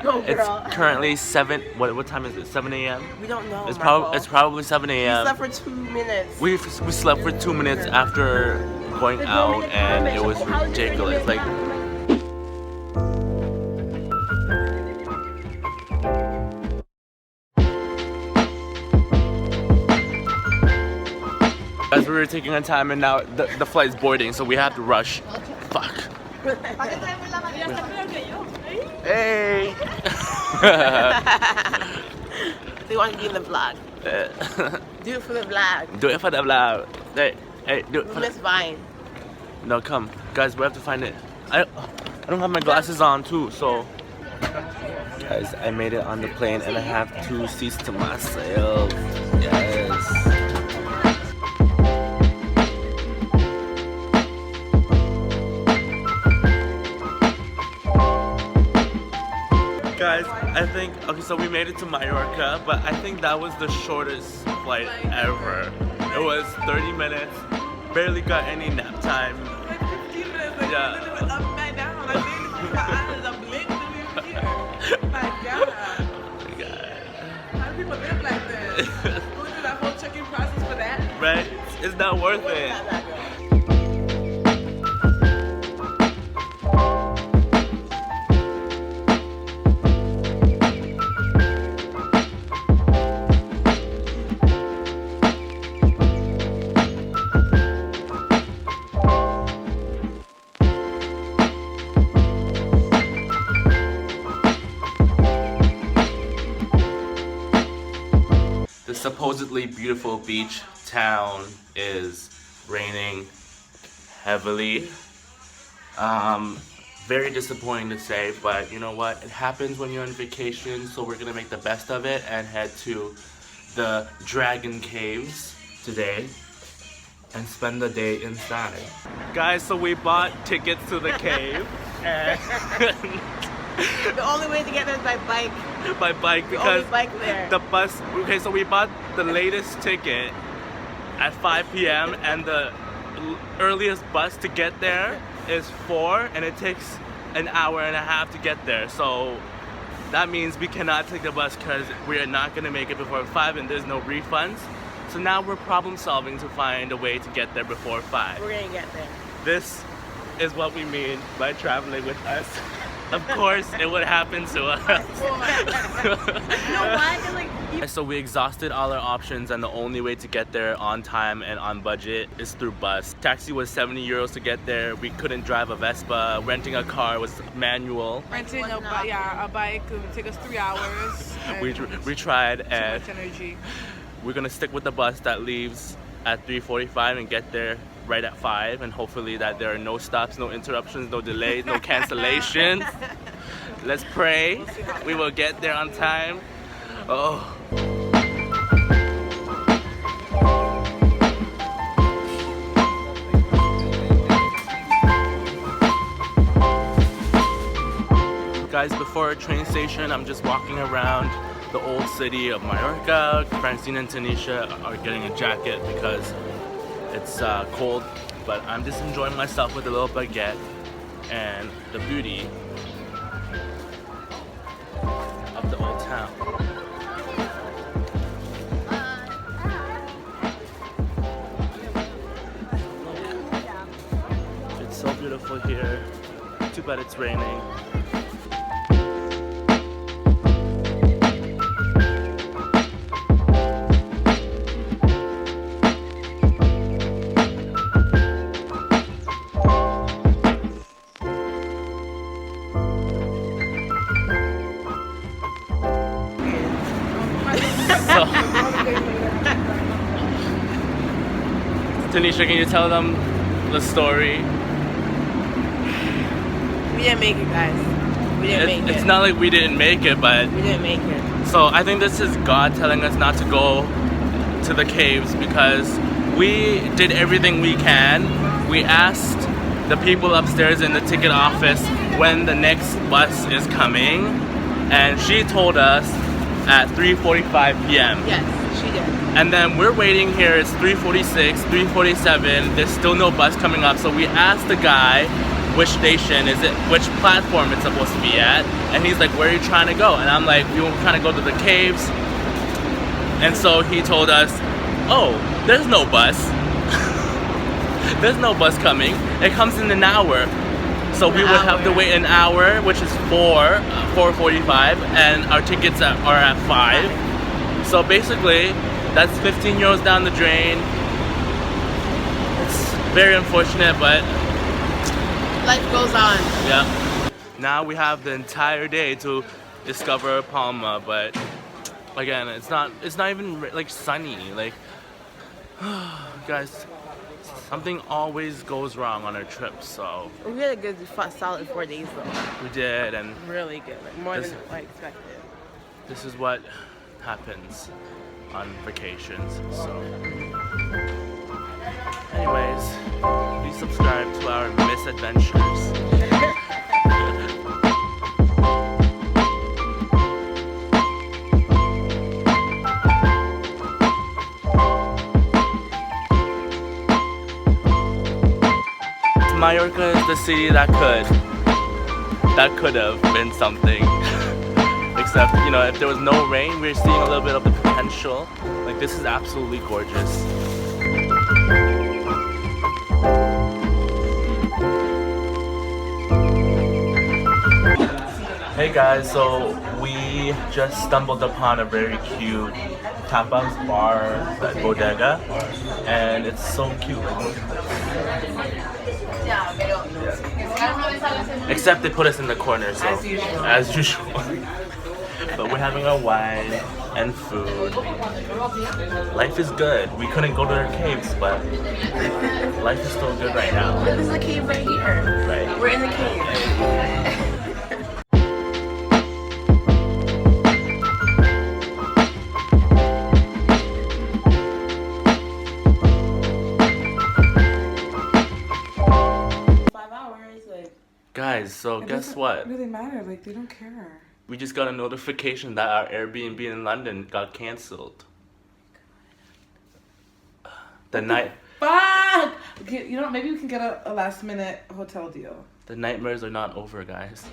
know, It's girl. currently 7. What time is it? 7 a.m. We don't know. It's Michael. probably 7 We a.m. slept for 2 minutes. We slept for 2 minutes after going out, and it was ridiculous. Like. As we were taking our time, and now the flight's boarding, so we have to rush. Fuck. Hey. They want to be in the vlog. Do it for the vlog. Do it for the vlog. Hey, do it for Miss Vine. No, come. Guys, we have to find it. I don't have my glasses on too, so. Guys, I made it on the plane and I have 2 seats to myself. Yes. Guys, I think, okay, so we made it to Mallorca, but I think that was the shortest flight ever. It was 30 minutes, barely got any nap time. Like 15 minutes, like Yeah. up and down. I think my eyes are blinking to be here. My God. How do people live like this? Going through that whole check-in process for that? Right? It's not worth it. The supposedly beautiful beach town is raining heavily. Very disappointing to say, but you know what? It happens when you're on vacation, so we're gonna make the best of it and head to the Dragon Caves today and spend the day inside. Guys, so we bought tickets to the cave and The only way to get there is by bike. by bike The only because bike there. the bus, okay, so we bought the latest ticket at 5 p.m. and the earliest bus to get there is 4, and it takes an hour and a half to get there. So that means we cannot take the bus because we are not going to make it before 5 and there's no refunds. So now we're problem solving to find a way to get there before 5. We're gonna get there. This is what we mean by traveling with us. Of course, it would happen to us. You know why? 'Cause, like, So we exhausted all our options, and the only way to get there on time and on budget is through bus. Taxi was 70 euros to get there. We couldn't drive a Vespa. Renting a car was manual. Renting a bike would take us 3 hours. We tried, Too and much energy. we're gonna stick with the bus that leaves at 3:45 and get there right at 5, and hopefully that there are no stops, no interruptions, no delays, no cancellations. Let's pray we will get there on time. Oh. Guys, before our train station, I'm just walking around the old city of Mallorca. Francine and Tanisha are getting a jacket because it's cold, but I'm just enjoying myself with a little baguette and the beauty of the old town. It's so beautiful here. Too bad it's raining. Tanisha, can you tell them the story? we didn't make it, guys. We didn't make it. It's not like we didn't make it, but We didn't make it. so I think this is God telling us not to go to the caves because we did everything we can. We asked the people upstairs in the ticket office when the next bus is coming, and she told us at 3:45 p.m. Yes, she did. And then we're waiting here, it's 3:46, 3:47, there's still no bus coming up. So we asked the guy which station is it, which platform it's supposed to be at. And he's like, where are you trying to go? And I'm like, we were trying to go to the caves. And so he told us, oh, there's no bus. There's no bus coming. It comes in an hour. So we would have to wait an hour, which is 4:45, and our tickets are at 5. So basically, that's 15 euros down the drain. It's very unfortunate, but Life goes on. yeah. Now we have the entire day to discover Palma, but again, it's not even like sunny. Like, guys, something always goes wrong on our trips. So We had a good, solid 4 days though. we did, and Really good, like more This- than I expected. this is what happens on vacations. So, anyways, please subscribe to our misadventures. Mallorca is the city that could have been something. Except, you know, if there was no rain, we're seeing a little bit of the potential. Like, this is absolutely gorgeous. Hey guys, so we just stumbled upon a very cute tapas bar at Bodega, and it's so cute. Except they put us in the corner, so as usual. But we're having our wine and food. Life is good. We couldn't go to our caves, but life is still good right now. This is a cave right here. Right. We're in the cave. Guys, so guess what? Really matter. Like they don't care. We just got a notification that our Airbnb in London got cancelled. The night. Fuck. Okay, you know, maybe we can get a last minute hotel deal. The nightmares are not over, guys.